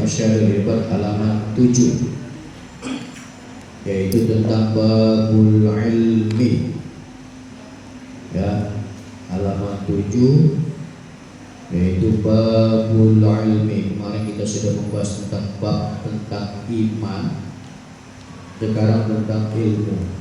Irsyadul Ibad halaman 7, yaitu tentang babul ilmi, ya, halaman 7, yaitu babul ilmi. Kemarin kita sudah membahas tentang bab tentang iman, sekarang tentang ilmu.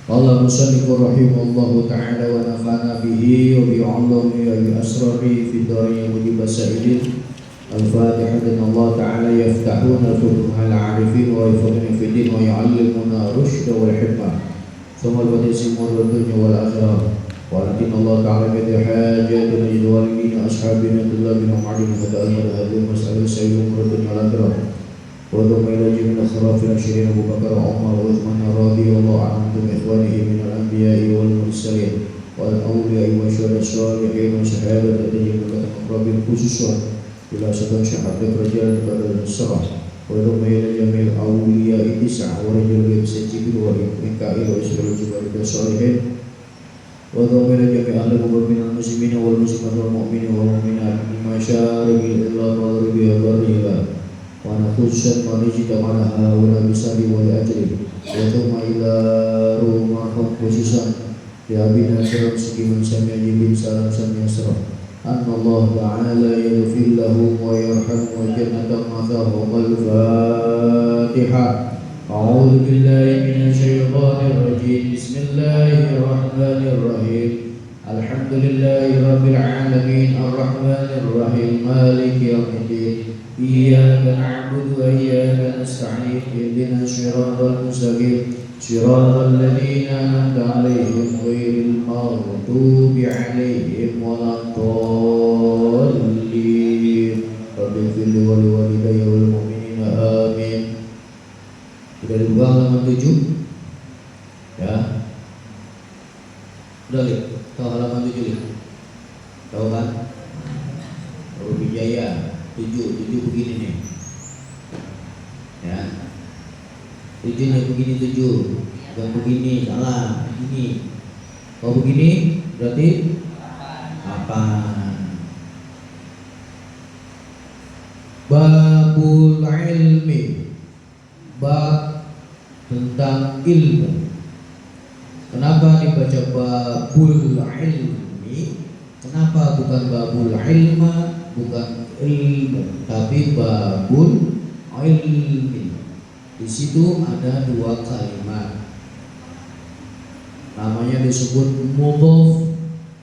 Allah musannif rahimahullahu ta'ala wa nafa'ana bihi wa bi'allami wa bi'asrari fi dari mujib as-sa'ilin. Al-Fatihah. Dan Allah ta'ala yaftahuna futuhal arifin wa yafaduna fi din wa yu'allimuna rushda wal hikmah thumma al-badisi murad dunya wal akhirah. Walakin Allah ta'ala qad hajatuna ila walidina ashabina tullabina ma'alina hada'ana hadhihi mas'alah sayyidul murad dunya wal akhirah. وضم إلى جميع الخلافة العشرين أبو بكر وعمر وعثمان رضي الله عنهم إخوانه من الأنبياء والمرسلين والأولياء والشهداء الصالحين وشهادة الذين المقربين خصوصا إلى سبع شهادة رجال بدر السبع. وضم إلى جميع الأولياء 9 ورجل بيمسك جبريل وميكائيل وإسرائيل وجبريل الصالحين. وضم إلى جميع أهل من المسلمين والمسلمات والمؤمنين والمؤمنات من مشارق الأرض ومغاربها وبرها. ونخص ونجد معها ولا بسبب ولا أجل. وثم إلى رومهم خصوصا لأبينا شرف سكي من سمع جبين سلام سمع سرف أن الله تعالى يغفر لهم ويرحم وجنة مثواه. الفاتحة. أعوذ بالله من الشيطان الرجيم. بسم الله الرحمن الرحيم. الحمد لله رب العالمين الرحمن الرحيم مالك يوم الدين. إياك نعبد وإياك نستعين. اهدنا الصراط المستقيم صراط الذين أنعمت عليهم غير المغضوب عليهم ولا الضالين. رب اغفر لي ولوالدي والمؤمنين آمين. Sudah dibuka halaman 7, ya. Udah lihat, tahu halaman 7 lihat, tahu kan? Rubijaya 7 begini nih, ya. 7 nih begini, 7 bukan begini, salah, begini. Kalau begini berarti 8. Babul ilmi, bab tentang ilmu. Kenapa dibaca babul ilmi? Kenapa bukan babul ilma, bukan ilmu, tapi babul ilmi? Di situ ada 2 kalimat, namanya disebut mudhof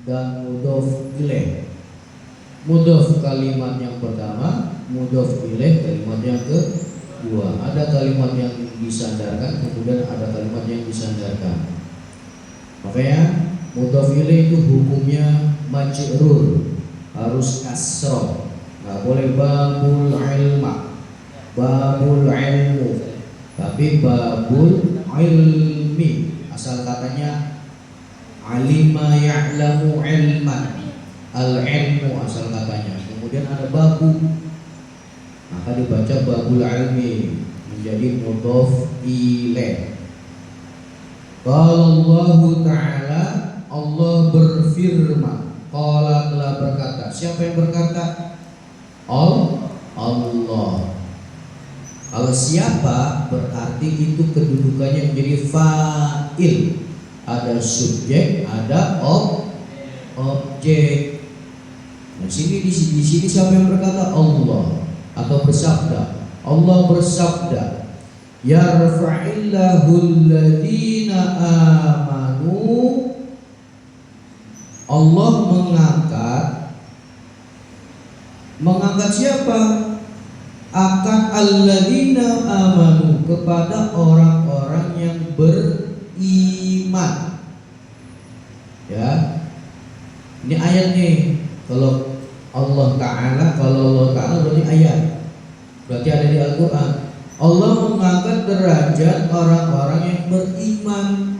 dan mudhof ilaih. Mudhof kalimat yang pertama, mudhof ilaih kalimat yang kedua. Ada kalimat yang disandarkan, kemudian ada kalimat yang disandarkan. Makanya mudhof ilaih itu hukumnya majrur, harus kasroh, nggak boleh babul ilma, babul ilmu, tapi babul ilmi. Asal katanya alima ya'lamu ilman, al ilmu asal katanya. Kemudian ada babu, maka dibaca babul ilmi, menjadi mudhof ilaih. Qala Allah Ta'ala, Allah berfirman. Qala telah berkata. Siapa yang berkata? Allah. Kalau siapa berarti itu kedudukannya menjadi fa'il. Ada subjek, ada objek. Nah, di sini siapa yang berkata? Allah, atau bersabda. Allah bersabda, yarfa'illahu alladhina amanu. Allah mengangkat siapa? Akan alladzina amanu, kepada orang-orang yang beriman. Ya. Ini ayat nih. Kalau Allah Ta'ala berarti ayat. Berarti ada di Al-Qur'an. Allah mengangkat derajat orang-orang yang beriman.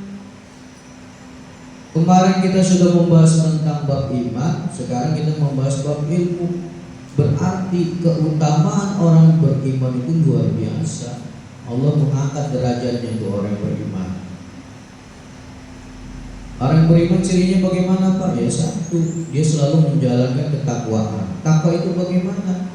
Kemarin kita sudah membahas tentang bab iman, sekarang kita membahas bab ilmu. Berarti keutamaan orang beriman itu luar biasa. Allah mengangkat derajatnya itu orang beriman. Orang beriman cirinya bagaimana Pak? Ya satu, dia selalu menjalankan ketakwaan. Takwa itu bagaimana?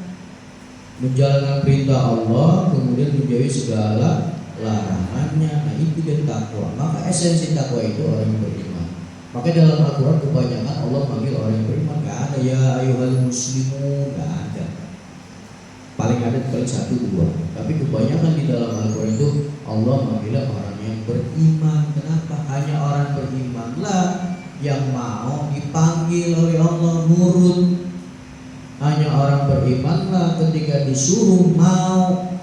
menjalankan perintah Allah, kemudian menjauhi segala larangannya. Nah itu dia takwa. Maka esensi takwa itu orang yang beriman. Maka dalam Al-Quran kebanyakan Allah manggil orang yang beriman. Gak ada ya ayyuhal muslimun, gak ada. Paling ada paling 1, 2. Tapi kebanyakan di dalam Al-Quran itu Allah manggil orang yang beriman. Kenapa? Hanya orang berimanlah yang mau dipanggil oleh Allah nurut. Hanya orang berimanlah ketika disuruh mau.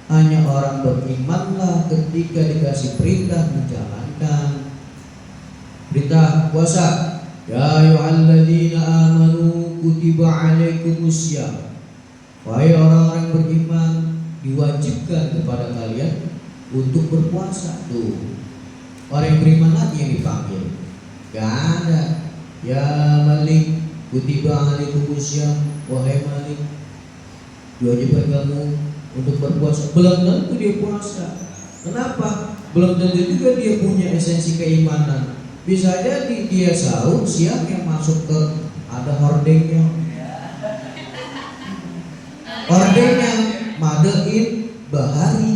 Hanya orang berimanlah ketika dikasih perintah menjalankan. Perintah puasa, ya ayyuhalladzina amanu kutiba alaikumussyam. Wahai orang-orang beriman, diwajibkan kepada kalian untuk berpuasa. Tuh, orang yang beriman lagi yang dipanggil. Gak ada ya Malik kutiba alaikumussyam. Wahai Malik, diwajibkan kamu untuk berpuasa. Belum tentu dia puasa. Kenapa? Belum tentu juga dia punya esensi keimanan. Bisa jadi dia sahur siang yang masuk ke ada hordengnya. Hordengnya Madain Bahari.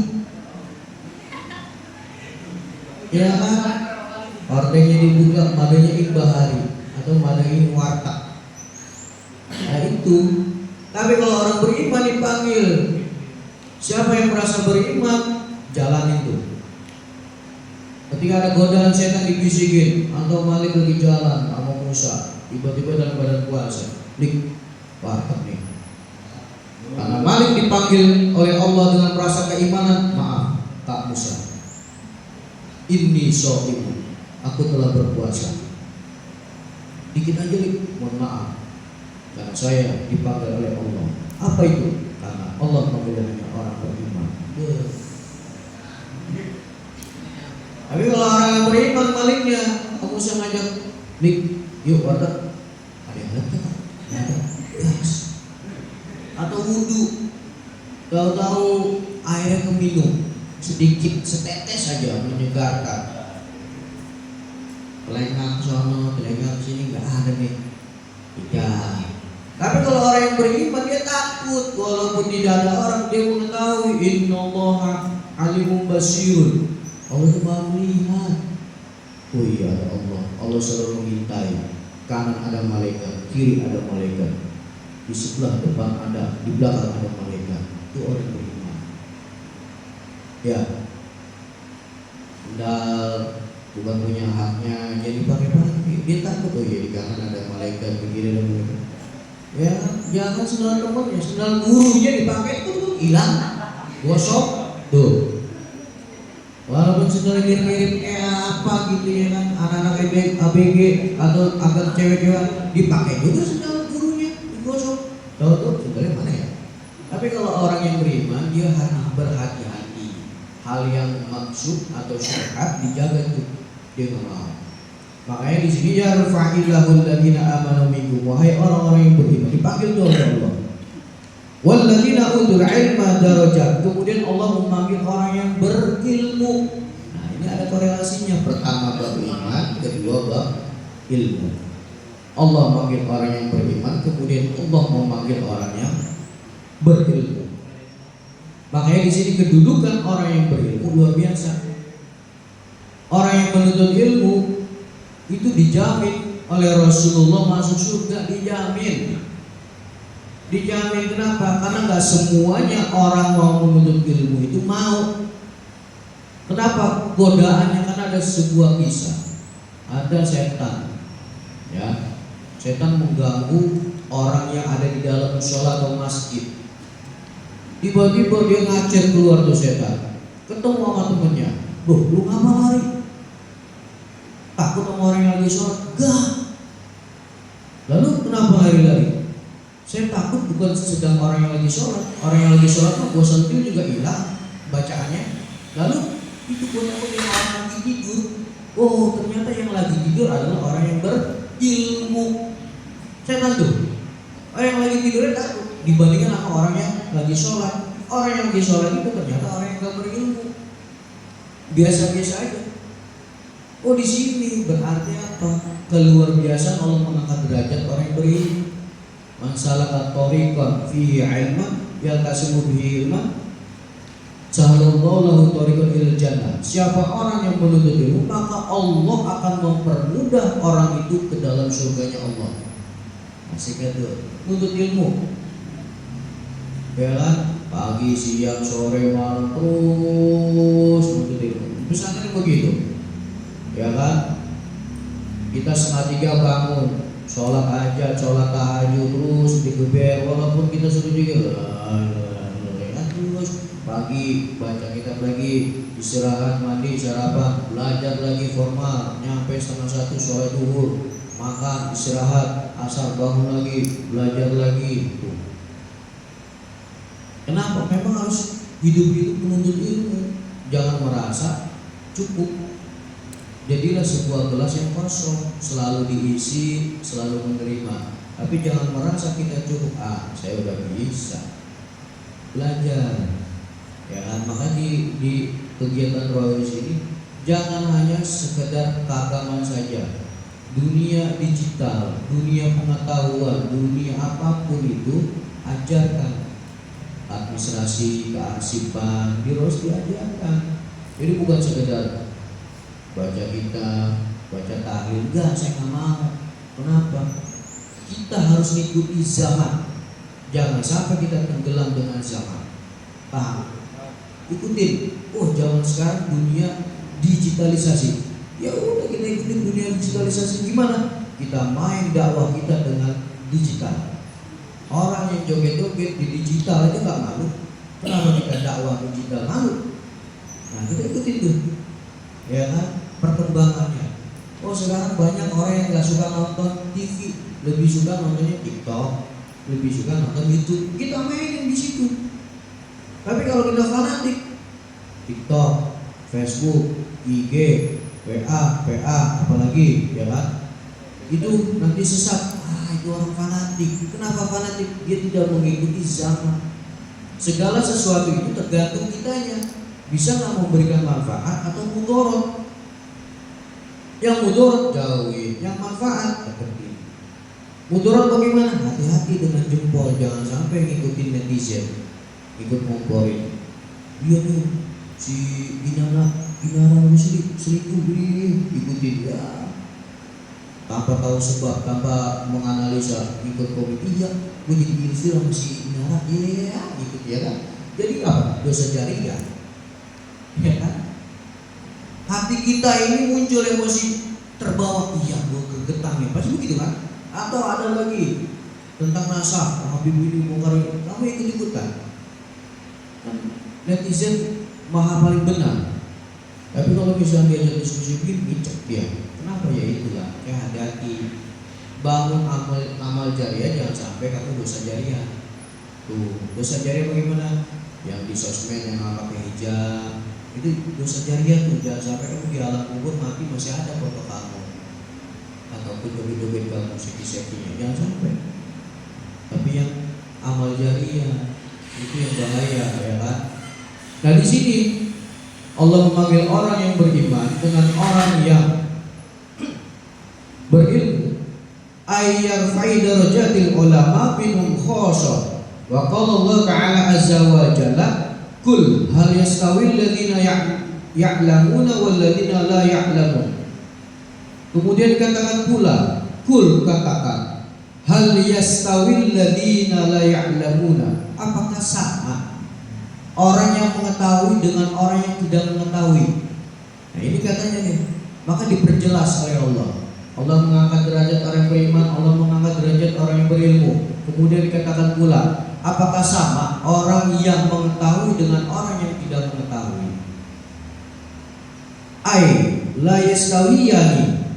Ya kan? Hordengnya dibuka Madain Bahari atau Madain Warta. Nah itu. Tapi kalau orang beriman dipanggil, siapa yang merasa beriman, jalan itu. Ketika ada godaan setan dibisikin, atau Malik lagi jalan sama Musa, tiba-tiba dalam badan puasa, dik, warteg nih. Karena Malik dipanggil oleh Allah dengan rasa keimanan, maaf, Kak Musa, inni shaimun, aku telah berpuasa. Dikit aja dik, mohon maaf, karena saya dipanggil oleh Allah. Apa itu? Karena Allah memanggilnya orang beriman. Tapi kalau orang yang beriman maliknya, kamu bisa ngajak, dik, yuk warteg. Ada yang lihat kan? Ada, gas. Atau wudhu, tahu-tahu airnya keminum sedikit, setetes saja menyegarkan. Telengah ke sana, telengah ke sini, nggak ada nih. Tidak. Tapi kalau orang yang beriman dia takut, walaupun tidak ada orang dia mengetahui. Innallaha alimun basirun. Allah itu maha melihat. Oh iya ada Allah. Allah selalu mengintai. Kanan ada malaikat, kiri ada malaikat, di sebelah depan ada, di belakang ada malaikat. Itu orang beriman. Ya, sendal bukan punya haknya, jadi pakai. Dia takut, oh iya di kanan ada malaikat, di kiri ada malaikat. Ya, jangan sendal temannya, sendal gurunya dipakai itu hilang, gosok, tuh. Walaupun sendal mirip-mirip kayak apa gitu ya kan, anak-anak ABG atau agak cewek-cewek dipakai juga sendal gurunya, digosok. Tahu tuh sendalnya mana ya? Tapi kalau orang yang beriman dia harus berhati-hati. Hal yang maksud atau syubhat dijaga tuh, dia nggak mau. Makanya di sini ya rafa'illahul ladzina amanu minkum, wahai orang-orang yang beriman dipanggil tuh oleh Allah. Wal ladzina utul ilma darajat, kemudian Allah memanggil orang yang berilmu. Nah, ini ada korelasinya. Pertama bab iman, kedua bab ilmu. Allah memanggil orang yang beriman, kemudian Allah memanggil orang yang berilmu. Makanya di sini kedudukan orang yang berilmu luar biasa. Orang yang menuntut ilmu itu dijamin oleh Rasulullah masuk surga, dijamin. Dijamin kenapa? Karena nggak semuanya orang mau menuntut ilmu itu mau. Kenapa? Godaannya kan ada sebuah kisah. Ada setan, ya, setan mengganggu orang yang ada di dalam musola atau masjid. Tiba-tiba dia ngacir keluar tuh setan, ketemu sama temennya. Bro, lu ngapa lari? Takut sama orang yang lagi sholat? Gak. Lalu kenapa lari-lari? Saya takut bukan sedang orang yang lagi sholat. Orang yang lagi sholat mah gua sentil juga hilang bacaannya. Lalu itu gua takut yang orang lagi tidur. Oh ternyata yang lagi tidur adalah orang yang berilmu. Saya takut. Orang yang lagi tidurnya takut dibandingkan sama orang yang lagi sholat. Orang yang lagi sholat itu ternyata orang yang gak berilmu. Biasa-biasa aja. Oh di sini berarti apa? Keluar biasa Allah mengangkat derajat orang yang berilmu. Man salaka tariqan fihi ilman yaltasimu bihi ilman sahalallahu lahu tariqan ilal jannah. Siapa orang yang menuntut ilmu, maka Allah akan mempermudah orang itu ke dalam surganya Allah. Asik itu, menuntut ilmu. Ya kan? Pagi, siang, sore, malam terus menuntut ilmu. Pesantren begitu. Ya kan? Kita 2:30 bangun, sholat aja, sholat tahajud terus digeber, walaupun kita suruh juga terus pagi baca kitab lagi, istirahat, mandi, sarapan, belajar lagi formal, nyampe 12:30 sholat zuhur, makan, istirahat, asar bangun lagi, belajar lagi. Kenapa? Memang harus hidup-hidup menuntut ilmu. Jangan merasa cukup. Jadilah sebuah gelas yang kosong, selalu diisi, selalu menerima. Tapi jangan merasa kita cukup. Saya udah bisa belajar. Ya kan? Maka di kegiatan Rawis ini jangan hanya sekedar keagamaan saja. Dunia digital, dunia pengetahuan, dunia apapun itu ajarkan. Administrasi, kearsipan, harus diajarkan. Jadi bukan sekedar baca kitab, baca tahlil, enggak, saya nggak mau. Kenapa? Kita harus mengikuti zaman. Jangan sampai kita tenggelam dengan zaman. Paham? Ikutin. Oh, zaman sekarang dunia digitalisasi. Ya udah, kita ikutin dunia digitalisasi. Gimana? Kita main dakwah kita dengan digital. Orang yang joget-joget di digital aja nggak malu. Kenapa kita dakwah digital malu? Nah, kita ikutin tuh. Ya kan? Perkembangannya. Oh, sekarang banyak orang yang nggak suka nonton TV, lebih suka nontonnya TikTok, lebih suka nonton YouTube. Kita mainin di situ. Tapi kalau kita fanatik, TikTok, Facebook, IG, WA, PA, apalagi, ya kan? Itu nanti sesat. Itu orang fanatik. Kenapa fanatik? Dia tidak mengikuti zaman. Segala sesuatu itu tergantung kitanya. Bisa nggak memberikan manfaat atau mudarat? Yang mudarat jauhi, yang manfaat deketin. Mudarat bagaimana? Hati-hati dengan jempol, jangan sampai ngikutin netizen, ikut ngomporin. Iya nih, si Inara selingkuh ini, ikutin ya. Tanpa tahu sebab, tanpa menganalisa, ikut komen. Iya, gue jadi ilfil sama si Inara, iya, ikut ya kan. Jadi apa? Dosa jariah, ya kan? Hati kita ini muncul emosi terbawa, iya gue kegetang ya, pasti begitu kan? Atau ada lagi tentang nasab, Habib ini bongkar, kamu ikut-ikutan. Netizen maha paling benar. Tapi kalau misalnya diajak diskusi begini, cek dia. Kenapa? Ya itulah, ya hati-hati. Bangun amal jariah, jangan sampai kamu dosa jariah. Tuh, dosa jariah bagaimana? Yang di sosmed yang nggak pakai hijab, itu dosa jariah tuh. Jangan sampai kamu di alam kubur mati masih ada foto kamu, ataupun dobe-dobe kamu, seki-sekinya, jangan sampai. Tapi yang amal jariah itu yang bahaya, ya kan? Nah di sini Allah memanggil orang yang beriman dengan orang yang berilmu. Ayyarfa'i darajatil ulama minhum khosah. Wa qala Allah ta'ala azza wa jalla, kul hal yastawi alladhina ya'lamuna wal ladhina la ya'lamun. Kemudian katakan pula, kul, katakan, hal yastawi alladhina la ya'lamuna, apakah sama orang yang mengetahui dengan orang yang tidak mengetahui? Nah ini katanya nih, maka diperjelas oleh Allah. Allah mengangkat derajat orang yang beriman, Allah mengangkat derajat orang yang berilmu. Kemudian dikatakan pula, apakah sama orang yang mengetahui dengan orang yang tidak mengetahui? Ai la yastawiyani,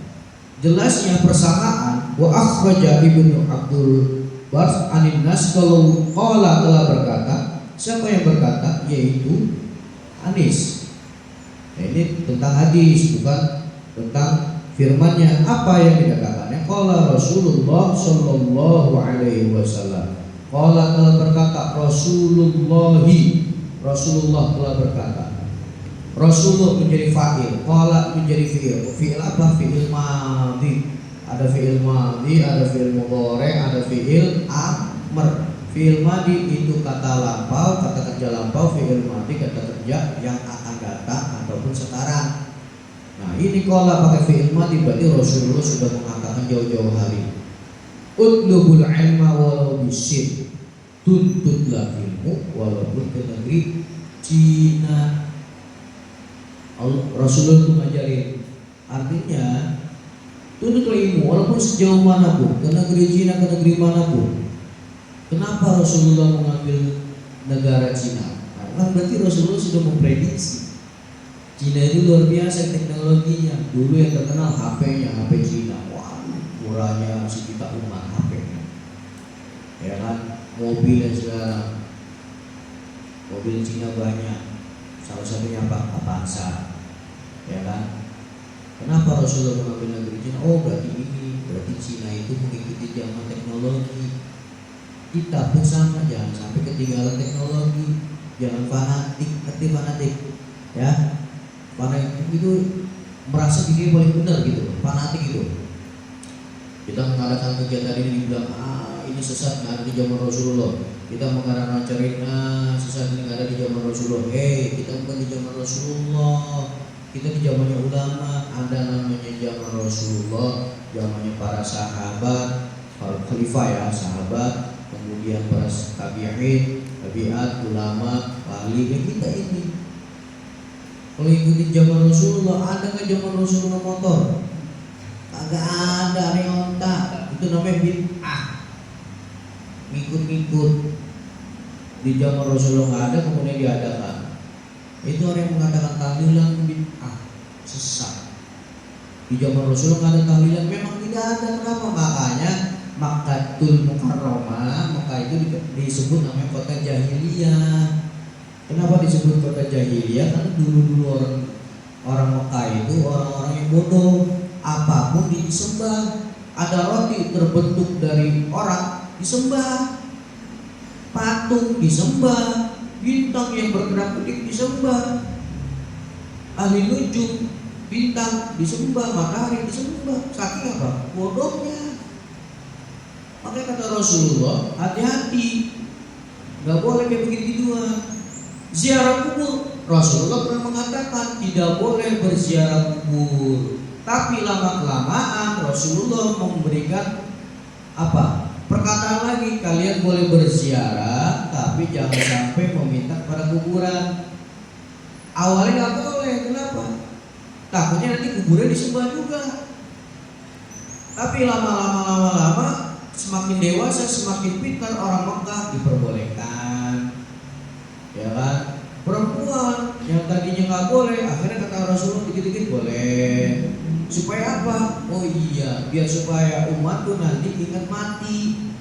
jelasnya persamaan. Wa akhraja Ibnu Abdul Bar anin nas, kalau qala telah berkata. Siapa yang berkata? Yaitu Anis. Nah, ini tentang hadis, bukan tentang firmannya. Apa yang dikatakannya? Qala Rasulullah sallallahu alaihi wasallam. Qala telah berkata Rasulullah telah berkata. Rasulullah menjadi fa'il, qala menjadi fi'il. Fi'il apa? Fi'il madhi. Ada fi'il madhi, ada fi'il mudhari, ada fi'il amr. Fi'il madhi itu kata lampau, kata kerja lampau. Fi'il madhi kata kerja yang akan datang ataupun sekarang. Nah ini kalau pakai fi'il madhi berarti Rasulullah sudah mengatakan jauh-jauh hari, utlubul ilma walau bisin, tuntutlah ilmu walaupun ke negeri Cina. Rasulullah itu ngajarin, artinya tuntutlah ilmu walaupun sejauh manapun, ke negeri Cina, ke negeri manapun. Kenapa Rasulullah mengambil negara Cina? Karena berarti Rasulullah sudah memprediksi Cina itu luar biasa teknologinya. Dulu yang terkenal HP-nya, HP Cina. Wah, murahnya sejuta umat HP-nya. Ya kan? Mobilnya sekarang, mobil Cina banyak. Salah satunya apa? Avanza. Ya kan? Kenapa Rasulullah mengambil negeri Cina? Oh, berarti Cina itu mengikuti zaman teknologi. Kita pun sama, jangan sampai ketinggalan teknologi. Jangan fanatik, ya. Fanatik itu merasa diri paling benar gitu, fanatik itu. Kita mengadakan kegiatan ini dibilang ini sesat, nggak ada di zaman Rasulullah. Kita mengadakan acara sesat, ini nggak ada di zaman Rasulullah. Kita bukan di zaman Rasulullah, kita di zamannya ulama. Ada namanya zaman Rasulullah, zamannya para sahabat, para khalifah ya, sahabat, kemudian para tabi'in, tabi'at, ulama, wali. Kita ini kalau ikutin zaman Rasulullah, ada nggak zaman Rasulullah motor? Kagak ada yang ontak. Itu namanya bid'ah. Ngikut-ngikut. Di zaman Rasulullah nggak ada, kemudian diadakan. Itu orang yang mengatakan tahlilan bid'ah, sesat. Di zaman Rasulullah nggak ada tahlilan, memang tidak ada. Kenapa? Makanya Makkatul Mukarramah, Makkah itu disebut namanya kota jahiliyah. Kenapa disebut kota jahiliyah? Karena dulu orang Mekah itu orang-orang yang bodoh, apapun disembah. Ada roti terbentuk dari orang disembah, patung disembah, bintang yang bergerak-gerik disembah, ahli nujum, bintang disembah, matahari disembah. Saking apa? Bodohnya. Makanya kata Rasulullah, hati-hati, nggak boleh kayak begitu-gituan. Ziarah kubur, Rasulullah pernah mengatakan tidak boleh berziarah kubur. Tapi lama-kelamaan Rasulullah memberikan apa? Perkataan lagi, kalian boleh berziarah, tapi jangan sampai meminta kepada kuburan. Awalnya nggak boleh, kenapa? Takutnya nanti kuburan disembah juga. Tapi lama-lama semakin dewasa, semakin pintar orang Mekah, diperbolehkan. Ya kan, perempuan yang tadinya nggak boleh, akhirnya kata Rasulullah dikit-dikit boleh. Supaya apa? Oh iya, biar supaya umat tuh nanti ingat mati.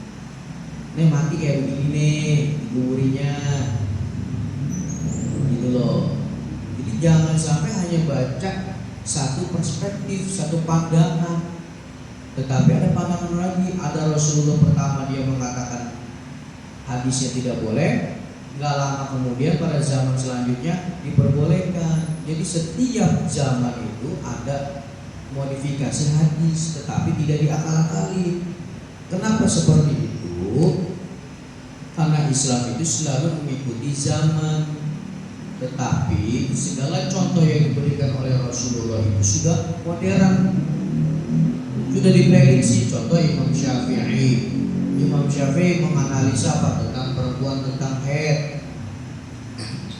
Nih mati kayak begini nih, dikuburinya, gitu loh. Jadi jangan sampai hanya baca satu perspektif, satu pandangan, tetapi ada pandangan lagi. Ada Rasulullah pertama dia mengatakan hadisnya tidak boleh. Gak lama kemudian pada zaman selanjutnya diperbolehkan. Jadi setiap zaman itu ada modifikasi hadis, tetapi tidak diakal-akali. Kenapa seperti itu? Karena Islam itu selalu mengikuti zaman. Tetapi segala contoh yang diberikan oleh Rasulullah itu sudah modern, sudah diprediksi. Contoh Imam Syafi'i. Imam Syafi'i menganalisa apa? Tentang perempuan, tentang haid,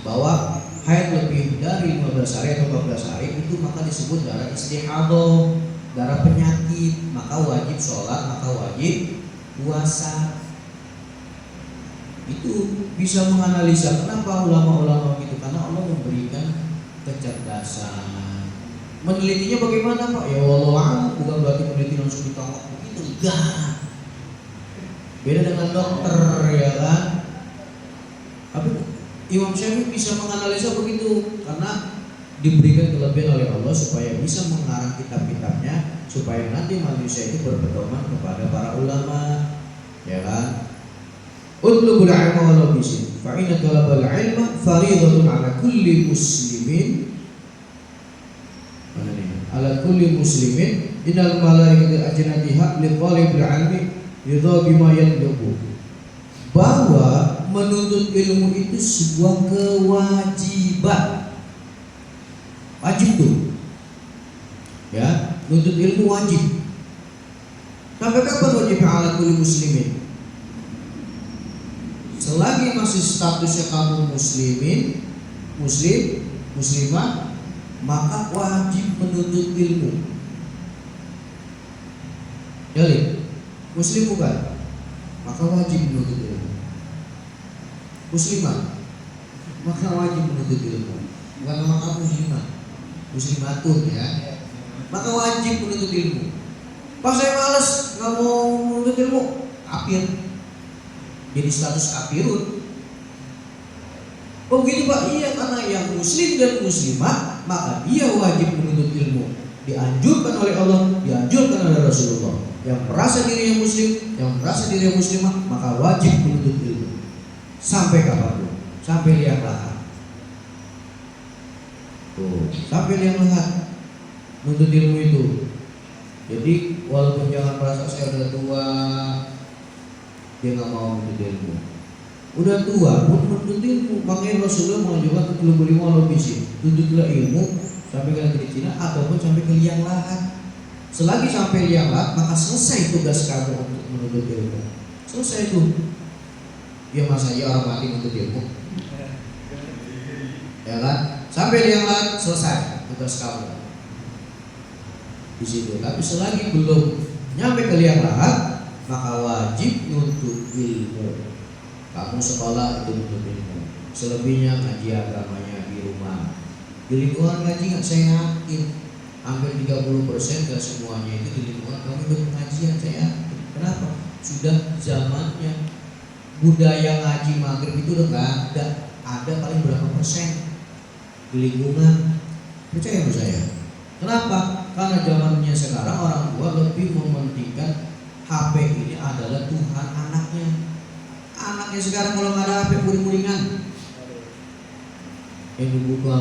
bahwa haid lebih dari 15 hari atau 14 hari itu maka disebut darah istihadah, darah penyakit, maka wajib sholat, maka wajib puasa. Itu bisa menganalisa. Kenapa ulama-ulama gitu? Karena Allah memberikan kecerdasan. Menelitinya bagaimana Pak? Ya Allah, bukan berarti meneliti langsung ditangkap begitu, enggak. Beda dengan dokter, ya kan? Tapi Imam Syafi'i bisa menganalisa begitu karena diberikan kelebihan oleh Allah supaya bisa mengarang kitab-kitabnya, supaya nanti manusia itu berpedoman kepada para ulama, ya kan? Utlubul ilma walau bisin, fa inna talabal ilma fariidatun ala kulli muslimin. Ala kulli muslimin innal malaikata ajnatiha li talibil ilmi yudha bima yatlubu. Bahwa menuntut ilmu itu sebuah kewajiban. Wajib tuh. Ya, menuntut ilmu wajib. Sampai kapan wajib ala kulli muslimin? Selagi masih statusnya kamu muslimah, maka wajib menuntut ilmu. Jadi, muslim bukan? Maka wajib menuntut ilmu. Muslimah, maka wajib menuntut ilmu. Bukan nama kamu muslimatun ya. Maka wajib menuntut ilmu. Pas saya malas nggak mau menuntut ilmu, kafir. Jadi status kafirun. Oh begini Pak, iya karena yang muslim dan muslimah maka dia wajib menuntut ilmu. Dianjurkan oleh Allah, dianjurkan oleh Rasulullah. Yang merasa dirinya muslim, yang merasa dirinya muslimah maka wajib menuntut ilmu. Sampai kapan? Sampai liang lahat. Tuh, sampai liang lahat menuntut ilmu itu. Jadi walaupun jangan merasa saya udah tua, dia nggak mau menuntut ilmu. Udah tua pun menuntut ilmu. Makanya Rasulullah mengajarkan untuk beli walau bisi, tuntutlah ilmu sampai ke negeri Cina ataupun sampai ke liang lahat. Selagi sampai liang lahat maka selesai tugas kamu untuk menuntut ilmu. Selesai itu. Ya masa ya orang mati menuntut ilmu. Ya kan? Sampai liang lahat selesai tugas kamu di situ. Tapi selagi belum nyampe ke liang lahat maka wajib nuntut ilmu. Kamu sekolah itu nuntut ilmu. Selebihnya ngaji agamanya di rumah. Di lingkungan ngaji nggak, saya yakin hampir 30% gak semuanya itu di lingkungan kamu ikut pengajian, saya yakin. Kenapa? Sudah zamannya. Budaya ngaji maghrib itu udah nggak ada. Ada paling berapa persen di lingkungan. Percaya sama saya. Kenapa? Karena zamannya sekarang orang tua lebih mementingkan HP ini adalah Tuhan anaknya. Anaknya sekarang kalau nggak ada HP muring-muringan. Yang dibuka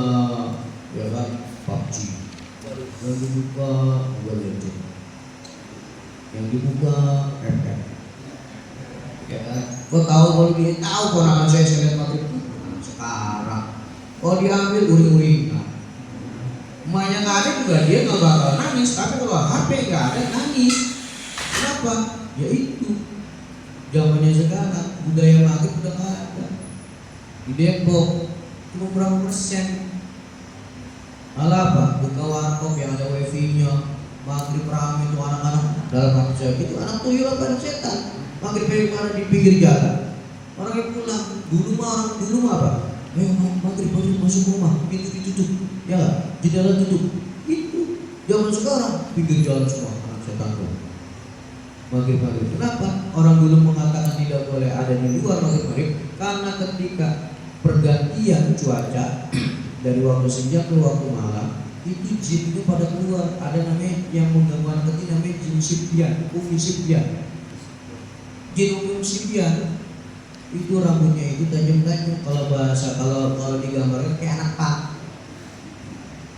ya kan PUBG, yang dibuka Mobile Legends, yang dibuka FF. Ya kan? Kau tahu kalau dia tahu ponakan saya lihat maghrib sekarang. Kalau diambil uring-uring. Emaknya nggak ada juga dia nggak bakal nangis, tapi kalau HP nggak ada nangis. Kenapa? Ya itu zamannya sekarang budaya maghrib udah nggak ada. Di Depok cuma berapa persen? Malah apa? Buka warkop yang ada wifi-nya, maghrib ramai itu anak-anak dalam hati saya itu anak tuyul apa anak setan? Maghrib dari mana di pinggir jalan? Orang yang pulang dulu mah apa? Maghrib masuk rumah, pintu ditutup, ya nggak? Jendela tutup. Itu zaman sekarang pinggir jalan semua anak setan tuh. Maghrib. Kenapa? Orang dulu mengatakan tidak boleh ada di luar maghrib karena ketika pergantian cuaca dari waktu senja ke waktu malam itu jin itu pada keluar. Ada namanya yang mengganggu anak kecil namanya jin sibyan, umi sibyan. Jin umi sibyan itu rambutnya itu tajam-tajam, kalau digambarkan kayak anak pak.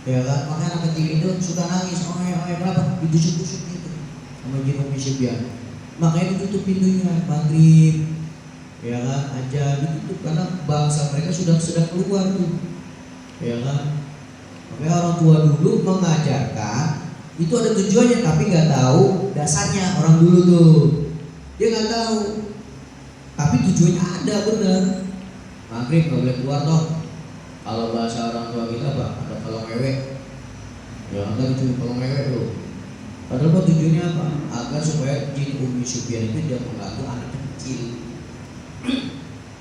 Ya kan, makanya anak kecil itu suka nangis, kenapa? Ditusuk-tusuk gitu sama jin umi sibyan. Makanya ditutup pintunya maghrib. Ya kan, aja ditutup karena bangsa mereka sudah sedang keluar tuh. Ya kan, makanya orang tua dulu mengajarkan itu ada tujuannya tapi nggak tahu dasarnya. Orang dulu tuh dia nggak tahu tapi tujuannya ada bener. Maghrib nggak boleh keluar toh. Kalau bahasa orang tua kita apa? Ada kalau ngewek. Ya ada itu kalau ngewek tuh. Padahal tujuannya apa? Agar supaya jin umi sibyan itu tidak mengganggu anak kecil.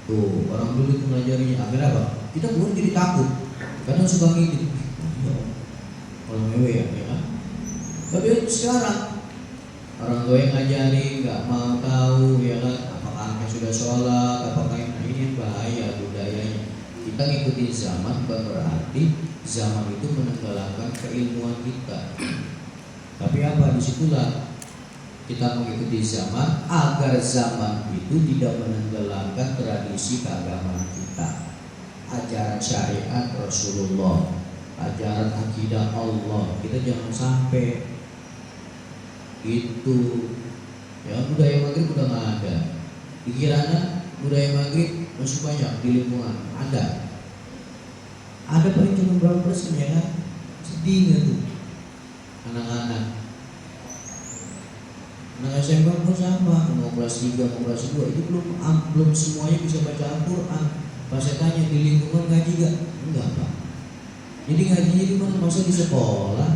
Tuh orang dulu itu ngajarinya. Akhirnya apa? Kita pun jadi takut. Kadang suka ngintip. Kalau ngewe ya kan. Tapi sekarang orang tua yang ngajari nggak mau tahu ya kan. Apakah anaknya sudah sholat? Apakah ini bahaya budayanya. Kita ngikutin zaman bukan berarti zaman itu menenggelamkan keilmuan kita. Tapi apa? Disitulah kita mengikuti zaman agar zaman itu tidak menenggelamkan tradisi keagamaan kita, ajaran syariat Rasulullah, ajaran akidah Allah. Kita jangan sampai Itu ya, budaya maghrib udah nggak ada. Di Kirana budaya maghrib masih banyak di lingkungan. Ada paling cuma berapa persen ya kan? Sedih nggak tuh anak-anak. Anak SMA pun sama, mau kelas 3, mau kelas 2 itu belum semuanya bisa baca Al-Quran. Pas saya tanya di lingkungan ngaji gak? Enggak Pak. Jadi ngajinya di mana? Masa di sekolah?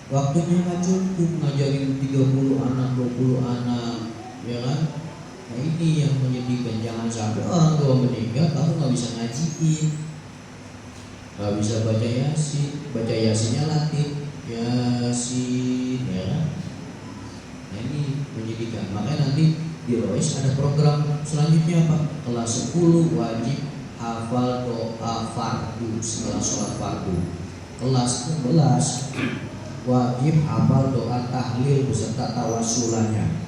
Waktunya nggak cukup ngajarin 30 anak, 20 anak, ya kan? Nah ini yang menyedihkan. Jangan sampai orang tua meninggal kamu nggak bisa ngajiin, nggak bisa baca yasin. Baca yasinnya Latin, yasin, ya kan? Nah ini menyedihkan. Makanya nanti di ROIS ada program selanjutnya apa? Kelas 10 wajib hafal doa fardu setelah sholat fardu. Kelas 11 wajib hafal doa tahlil beserta tawassulannya.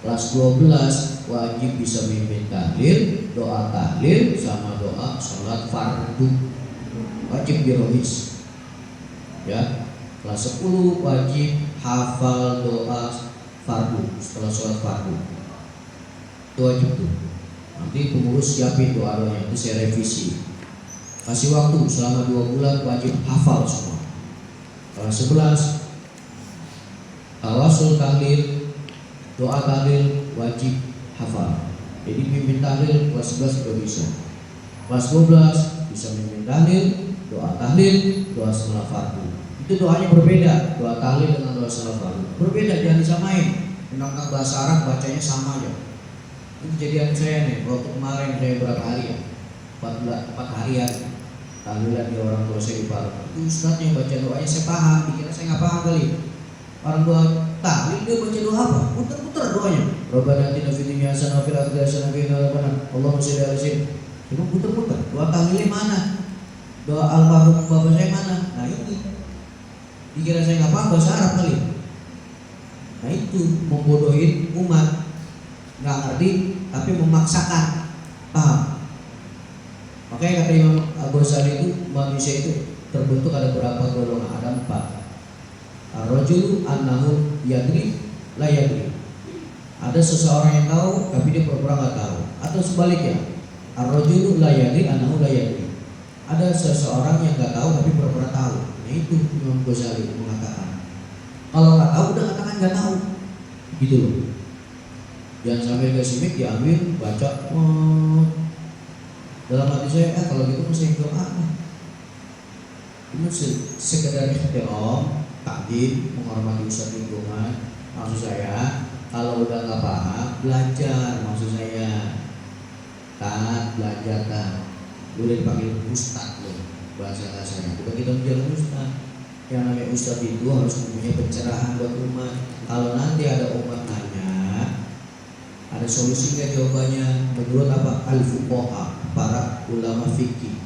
Kelas 12 wajib bisa mimpin tahlil, doa tahlil sama doa sholat fardu. Wajib di ROIS. Ya. Kelas 10 wajib hafal doa fardu setelah sholat fardu. Itu wajib tuh. Nanti pengurus siapin doa-doanya, itu saya revisi. Kasih waktu selama 2 bulan wajib hafal semua. Kelas 11 tawassul tahlil, doa tahlil wajib hafal. Jadi mimpin tahlil kelas 11 sudah bisa. Kelas 12 bisa mimpin tahlil, doa tahlil, doa setelah fardu. Itu doanya berbeda, doa tahlil dengan doa salat fardu berbeda, jangan disamain. Tentang bahasa Arab bacanya sama aja. Itu kejadian saya nih, waktu kemarin saya berapa hari ya, 4 harian tahlilan di orang tua saya di Palu. Itu ustadznya baca doanya saya paham, dikira saya nggak paham kali. Orang tua tahlil dia baca doa apa? Puter-puter doanya. Rabbana atina fid dunya hasanah wa fil akhirati hasanah wa qina adzabannar. Allahumma shalli ala sayyidina. Cuma puter-puter. Doa tahlilnya mana? Doa almarhum bapak saya mana? Nah ini. Dikira saya nggak paham bahasa Arab kali. Nah itu membodohin umat, nggak ngerti tapi memaksakan paham. Makanya kata Imam Al-Ghazali itu manusia itu terbentuk ada berapa golongan? Ada 4. Ar-rajulu annahu yadri la yadri. Ada seseorang yang tahu tapi dia pura-pura nggak tahu. Atau sebaliknya, ar-rajulu la yadri annahu la yadri. Ada seseorang yang nggak tahu tapi pura-pura tahu. Nah itu Imam Ghazali mengatakan, kalau nggak tahu udah katakan nggak tahu, gitu loh. Jangan sampai gak simik diambil baca. Dalam hati saya, kalau gitu mesti doa. Ini sekedar ihtiram, takdim, menghormati ustadz lingkungan. Maksud saya, kalau udah nggak paham, belajar. Maksud saya, belajar kan. Udah dipanggil ustadz loh, bahasa kasarnya. Bukan kita menjadi ustadz. Yang namanya ustadz itu harus mempunyai pencerahan buat umat. Kalau nanti ada umat nanya, ada solusinya jawabannya menurut apa? Al-fuqaha, para ulama fikih.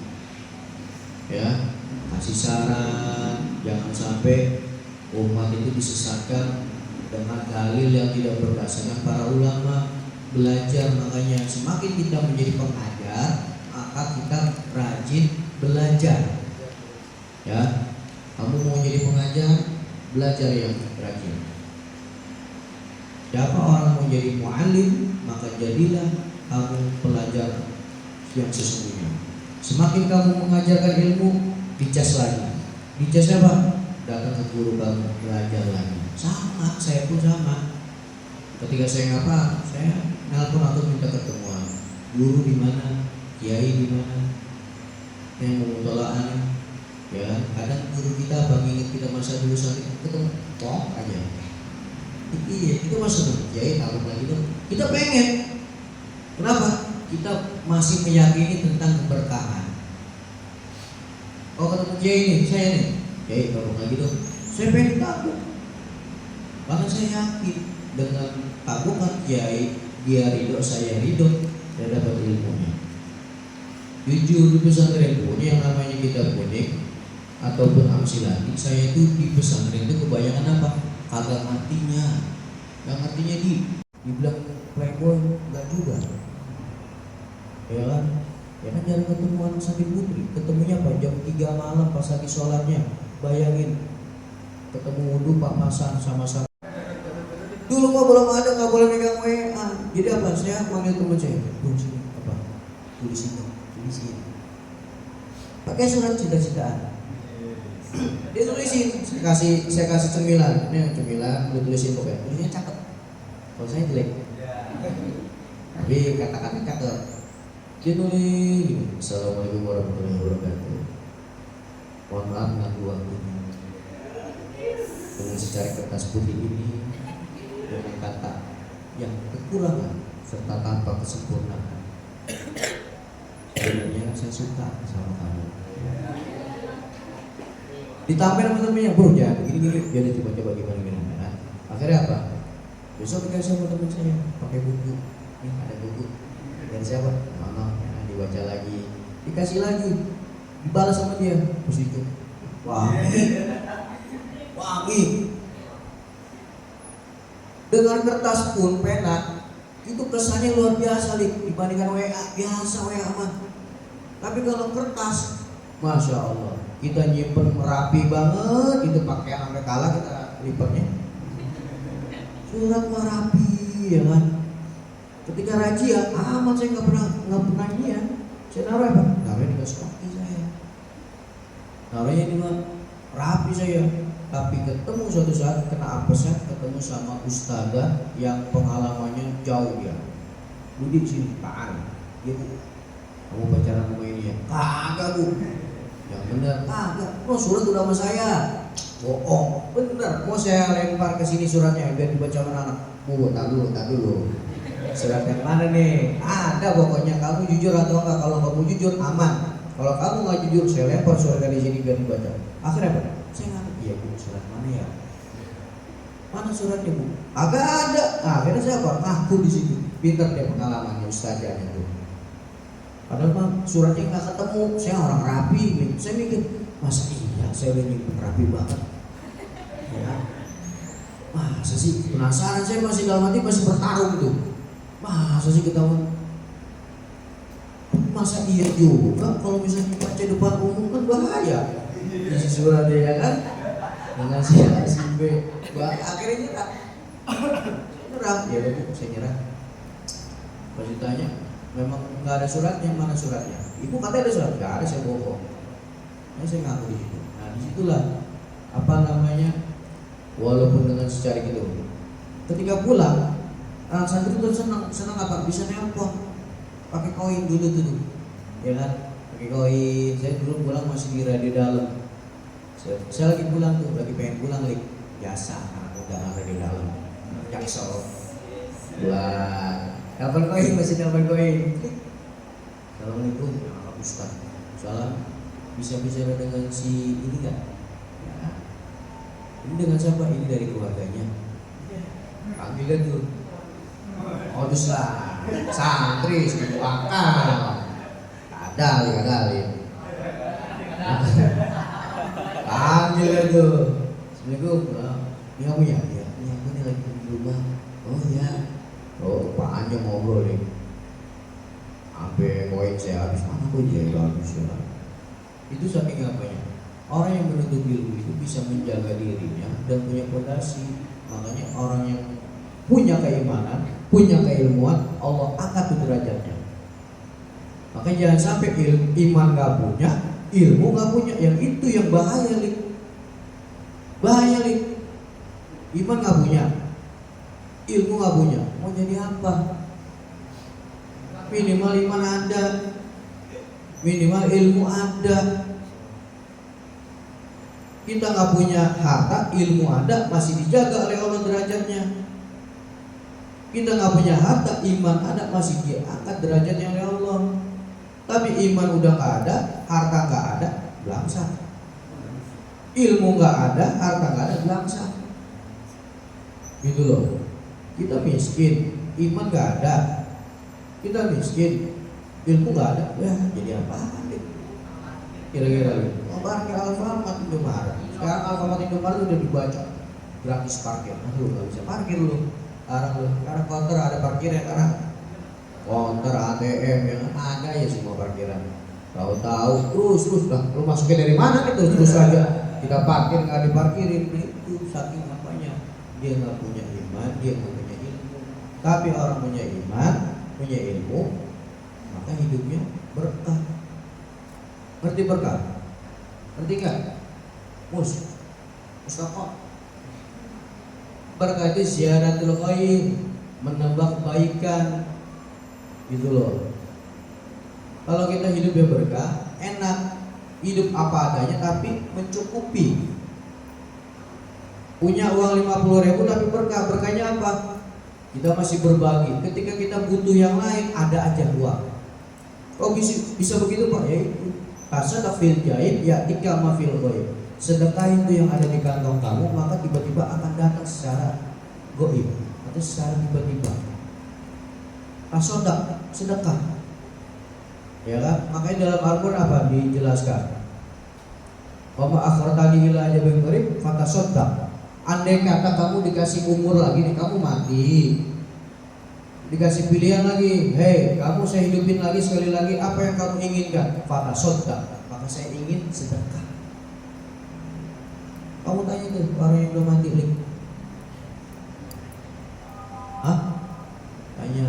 Ya, kasih saran, jangan sampai umat itu disesatkan dengan dalil yang tidak berdasarkan para ulama. Belajar, makanya semakin kita menjadi pengajar, maka kita rajin belajar. Ya, kamu mau jadi pengajar, belajar yang rajin. Siapa orang mau jadi mu'allim, maka jadilah kamu pelajar yang sesungguhnya. Semakin kamu mengajarkan ilmu, dicas lagi. Dicas apa? Datang ke guru kamu, belajar lagi. Sama, saya pun sama. Ketika saya ngapa, saya nelpon atau minta ketemuan. Guru di mana? Kiai di mana? Yang mau mutola'an. Ya, kadang guru kita bang ingat kita masa dulu saat itu ketemu, kok aja. Iya, itu masa dulu. Kiai tahu lagi dong. Kita pengen. Kenapa? Kita masih meyakini tentang keberkahan. Kalau ketemu Kiai ini, saya nih, Kiai tahu lagi dong. Saya pengen tabung. Karena saya yakin dengan tabungan Kiai, dia ridho, saya ridho, saya dapat ilmunya. Jujur di pesantren punya yang namanya kitab kuning ataupun amsilati, saya itu di pesantren itu kebanyakan apa? Kagak ngertinya, nggak ngertinya dibilang playboy nggak juga, ya kan? Ya kan jalan ketemuan Santri Putri, ketemunya apa? Jam 3 malam pas lagi sholatnya, bayangin ketemu wudhu Pak Masan sama-sama. Dulu mah belum ada, nggak boleh megang WA. Jadi apa? Saya manggil teman saya, tulis sini apa? Tulis ini. Pakai surat cita-citaan. Dia tulisin, saya kasih cemilan. Ini cemilan, dia tulisin pokoknya. Tulisnya cakep. Kalau saya jelek. Tapi kata-kata cakep. Dia tulis gini, Assalamualaikum warahmatullahi wabarakatuh. Mohon maaf mengganggu waktunya. Dengan secari kertas putih ini dengan kata yang kekurangan serta tanpa kesempurnaan. Sebenarnya saya suka sama kamu. Ditambah teman-temannya, bro jangan begini-gini. Jadi coba-coba gimana. Nah, akhirnya apa? Besok dikasih sama teman saya pakai buku. Nih ada buku dari siapa? Mama. Nah, dibaca lagi, dikasih lagi, dibalas sama dia positif. Wangi. Dengan kertas pun pena itu kesannya luar biasa dibandingkan WA biasa WA mah. Tapi kalau kertas, masya Allah, kita nyimpen rapi banget, itu pakai sampai kalah kita lipatnya. Surat mah rapi ya kan. Ketika razia, aman saya nggak pernah ini ya. Saya naruh apa? Naruhnya di kaos kaki saya. Naruhnya di mana? Rapi saya. Tapi ketemu suatu saat kena apesnya, ketemu sama ustazah yang pengalamannya jauh ya. Lu di sini, Pak dia bu, kamu pacaran sama ini ya? Kagak bu. Yang benar, kagak. Oh surat udah sama saya. Bohong, bener. Mau saya lempar ke sini suratnya biar dibaca sama anak. Bu, tak dulu. Surat yang mana nih? Ada pokoknya. Kamu jujur atau enggak? Kalau kamu jujur aman. Kalau kamu nggak jujur, saya lempar surat dari sini biar dibaca. Akhirnya apa? Saya nggak. Iya bu, surat mana ya? Mana suratnya bu? Agak ada. Akhirnya saya apa? Ngaku di situ. Pintar dia pengalamannya ustazahnya tuh. Padahal mah suratnya nggak ketemu. Saya orang rapi. Saya mikir, masa iya saya udah nyimpen rapi banget. Ya. Masa sih penasaran saya masih dalam hati masih bertarung tuh. Masa sih ketahuan? Masa iya juga kalau misalnya baca depan umum kan bahaya. Isi surat dia kan dengan si A si B. Akhirnya nyerah. Ya udah saya nyerah. Pas ditanya memang nggak ada suratnya, mana suratnya? Ibu katanya ada surat, nggak ada, saya bohong. Nah, saya ngaku di situ. Nah disitulah apa namanya, walaupun dengan secara gitu. Ketika pulang, anak santri itu senang apa? Bisa nelpon, pakai koin dulu tuh, ya kan? Pakai koin. Saya dulu pulang masih di radio dalam. Saya lagi pulang tuh, lagi pengen pulang nih. Biasa, anak muda ada di dalam. Jaksel. Buat nelpon koin, masih nelpon koin. Assalamualaikum, Pak Ustaz. Salam. Bisa bicara dengan si ini nggak? Ya. Ini dengan siapa? Ini dari keluarganya. Panggilnya tuh. Modus lah, santri, seribu akal. Kadali. Panggilnya tuh. Assalamualaikum. Ini kamu ya? Iya. Ini aku nih lagi di rumah. Oh ya. Oh panjang ngobrol nih. Sampai koin saya habis, mana kok dia habis ya. Itu saking apanya? Orang yang menuntut ilmu itu bisa menjaga dirinya dan punya fondasi. Makanya orang yang punya keimanan, punya keilmuan, Allah angkat derajatnya. Makanya jangan sampai iman gak punya, ilmu gak punya. Yang itu yang bahaya lik. Bahaya lik. Iman gak punya, ilmu gak punya, mau jadi apa? Minimal iman ada, minimal ilmu ada. Kita gak punya harta, ilmu ada, masih dijaga oleh Allah derajatnya. Kita gak punya harta, iman ada, masih diangkat derajatnya oleh Allah. Tapi iman udah gak ada, harta gak ada, belangsak. Ilmu gak ada, harta gak ada, belangsak. Gitu loh. Kita miskin, iman gak ada. Kita miskin, ilmu gak ada. Ya jadi apaan deh? Kira-kira gitu. Oh, parkir Alfamart Indomaret. Sekarang Alfamart Indomaret udah dibaca gratis parkir. Aduh gak bisa parkir lu. Karena counter ada parkirnya, karena counter ATM yang ada ya semua parkiran. Tahu-tahu terus lah. Lu masuknya dari mana nih terus aja. kita parkir nggak diparkirin, itu saking apanya, dia nggak punya iman, dia nggak punya ilmu. Tapi orang punya iman, punya ilmu, maka hidupnya berkah. Ngerti berkah? Ngerti nggak? Mustafa. Berkah itu ziyadatul khair, menambah kebaikan, gitu loh. Kalau kita hidupnya berkah, enak, hidup apa adanya tapi mencukupi. Punya uang 50.000 tapi berkah, berkahnya apa? Kita masih berbagi. Ketika kita butuh yang lain, ada aja uang. Oh bisa begitu Pak? Ya itu. Tasadaq fil jaib ya tika ma fil ghaib. Sedekah itu yang ada di kantong kamu, maka tiba-tiba akan datang secara goib atau secara tiba-tiba. Tasadaq, sedekah. Ya kan? Makanya dalam Al-Qur'an apa dijelaskan? Wa ma akhrajani ila ajabin qarib fatasaddaq. Andai kata kamu dikasih umur lagi nih, kamu mati, dikasih pilihan lagi, hei kamu saya hidupin lagi sekali lagi, apa yang kamu inginkan? Fatasaddaq, maka saya ingin sedekah. Kamu tanya tuh orang yang belum mati lik, tanya,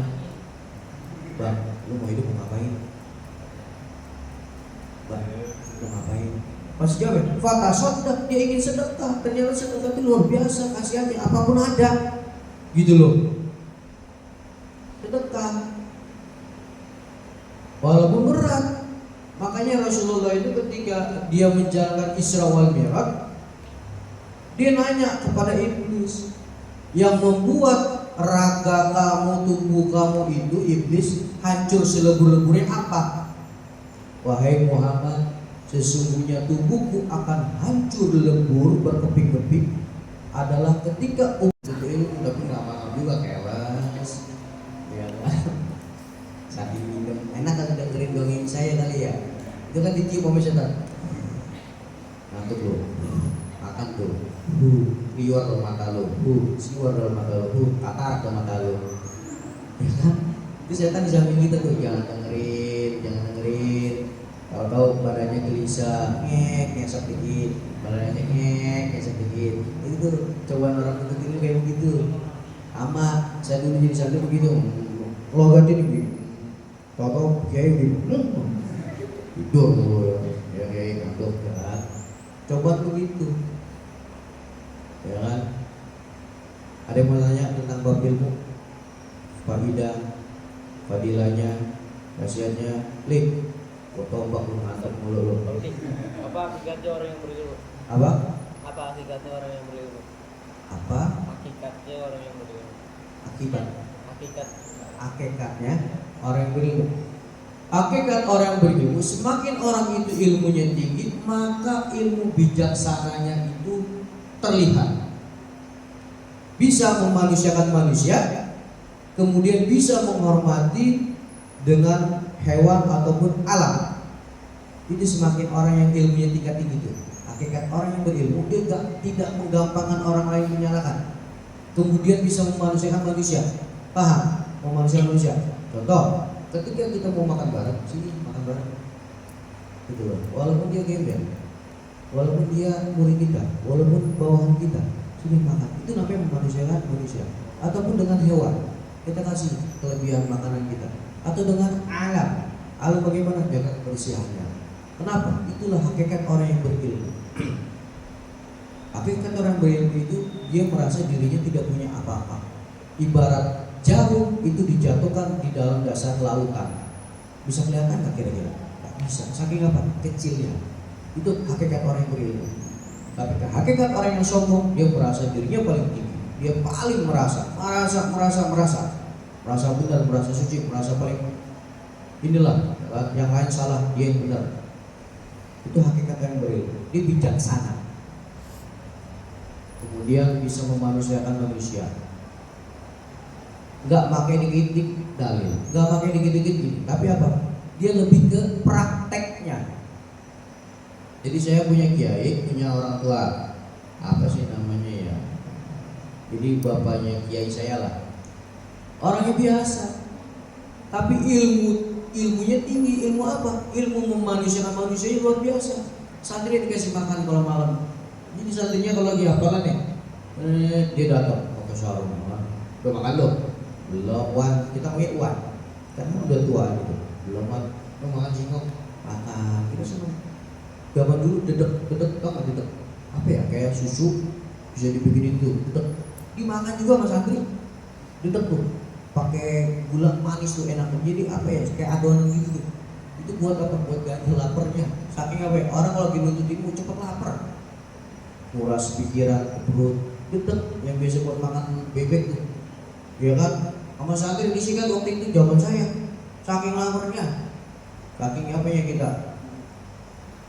bang, lu mau hidup mau ngapain? Bang, mau ngapain? Pas jawab, fatasaddaq, dia ingin sedekah. Ternyata sedekah itu luar biasa kasihannya, apapun ada, gitu loh. Sedekah, walaupun berat. Makanya Rasulullah itu ketika dia menjalankan Isra wal Mi'raj, dia nanya kepada iblis, yang membuat raga kamu, tubuh kamu itu iblis hancur selebur-leburnya apa? Wahai Muhammad, sesungguhnya tubuhku akan hancur lebur berkeping-keping adalah ketika itu tapi nggak malam juga kelas, ya kan? Saking minum enak kan dengerin dongeng saya kali ya. Itu kan ditiup sama setan. Ngantuk lo, makan tuh. Liur dalam mata lo, siwar dalam mata lo, katarak dalam mata lo, ya kan? Itu setan di samping kita tuh, jangan dengerin. Kalau tahu badannya gelisah, ngesek dikit, badannya ngesek dikit. Itu tuh cobaan orang itu kayak begitu. Sama saya dulu jadi santri begitu, logat ini begitu. Tahu kiai begitu, tidur tuh ya kiai ngantuk kan. Coba begitu. Ya kan? Ada yang mau tanya tentang bab ilmu, fadilahnya, khasiatnya, lik, tombak lu mantap mulu lu. Apa hakikatnya orang yang berilmu? Apa? Apa hakikatnya orang yang berilmu? Apa? Hakikatnya orang yang berilmu. Akibat. Hakikatnya orang yang berilmu. Hakikat orang yang berilmu, semakin orang itu ilmunya tinggi, maka ilmu bijaksananya itu terlihat. Bisa memanusiakan manusia, kemudian bisa menghormati dengan hewan ataupun alam. Itu semakin orang yang ilmunya tingkat tinggi itu. Hakikat orang yang berilmu, dia tidak menggampangkan orang lain menyalahkan. Kemudian bisa memanusiakan manusia. Paham? Memanusiakan manusia. Contoh, ketika kita mau makan bareng, sini makan bareng. Gitu loh. Walaupun dia gembel, walaupun dia murid kita, walaupun bawahan kita, sini makan. Itu namanya memanusiakan manusia. Ataupun dengan hewan, kita kasih kelebihan makanan kita. Atau dengan alam. Alam bagaimana? Jaga kebersihannya. Kenapa? Itulah hakikat orang yang berilmu. Hakikat orang berilmu itu dia merasa dirinya tidak punya apa-apa. Ibarat jarum itu dijatuhkan di dalam dasar lautan. Bisa kelihatan nggak kira-kira? Nggak bisa. Saking apa? Kecilnya. Itu hakikat orang yang berilmu. Tapi hakikat orang yang sombong, dia merasa dirinya paling tinggi. Dia paling merasa benar, merasa suci, merasa paling inilah yang lain salah, dia yang benar. Itu hakikat yang berilmu. Dia bijaksana. Kemudian bisa memanusiakan manusia. Nggak pakai dikit-dikit dalil, nggak pakai dikit-dikit gini. Tapi apa? Dia lebih ke prakteknya. Jadi saya punya kiai, punya orang tua. Apa sih namanya ya? Jadi bapaknya kiai saya lah. Orangnya biasa, tapi ilmunya tinggi. Ilmu apa? Ilmu memanusiakan manusia luar biasa. Santri dikasih makan kalau malam, Jadi santrinya kalau lagi hafalan nih, dia datang pakai sarung, udah makan lo? Belum, Wan. Kita punya Wan, karena udah tua gitu. Belum, Wan. Lo makan singkong, makan. Kita seneng. Zaman dulu dedek, tau nggak dedek? Apa ya? Kayak susu bisa dibikinin tuh, dedek. Dimakan juga sama santri, dedek tuh. Pakai gula manis tuh enak. Jadi apa ya? Kayak adonan gitu. Itu buat apa? Buat ganti laparnya. Saking apa ya? Orang kalau lagi nuntut ilmu cepet lapar. Nguras pikiran, perut, dedek yang biasa buat makan bebek tuh. Ya kan? Sama santri disikat waktu itu zaman saya. Saking laparnya. Saking apa ya kita?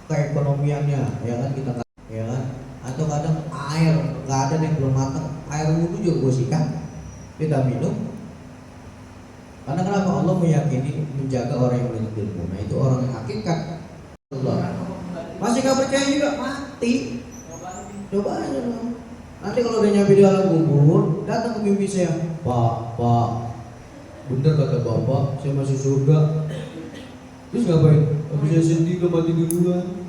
Keekonomiannya, ya kan kita, ya kan? Atau kadang air nggak ada yang belum matang, air wudhu juga gue sikat, kita minum. Karena kenapa? Allah meyakini menjaga orang yang menuntut ilmu. Nah itu orang yang hakikat. Allah. Masih nggak percaya juga mati. Coba aja dong. Nanti kalau udah nyampe di alam kubur, datang ke mimpi saya, Pak, bener kata bapak, saya masuk surga. Terus ngapain? Habis saya sedih ke mati duluan.